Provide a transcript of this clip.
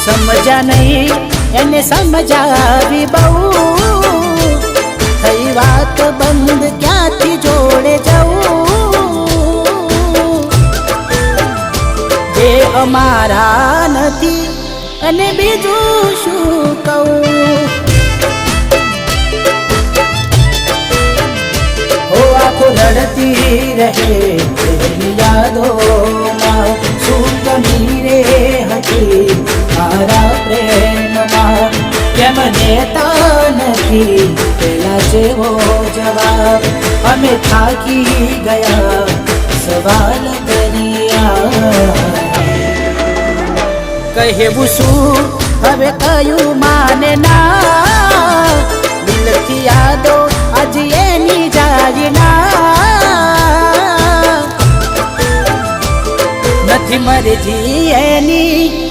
સમજા નહીં એને સમજાવી બહુ થઈ વાત બંધ ક્યાંથી જોડે જવું જે અમારા નથી અને બીજું શું કહું હો આખો રડતી રહે તેની યાદોમાં શું કમી રે હતી મારા પ્રેમમાં કેમ દેતા નથી પેલા જેવો જવાબ અમે થાકી ગયા સવાલ કર્યા કહેવું શું હવે કયું માને ના દિલથી યાદો આજે એની જાય ના નથી મરજી એની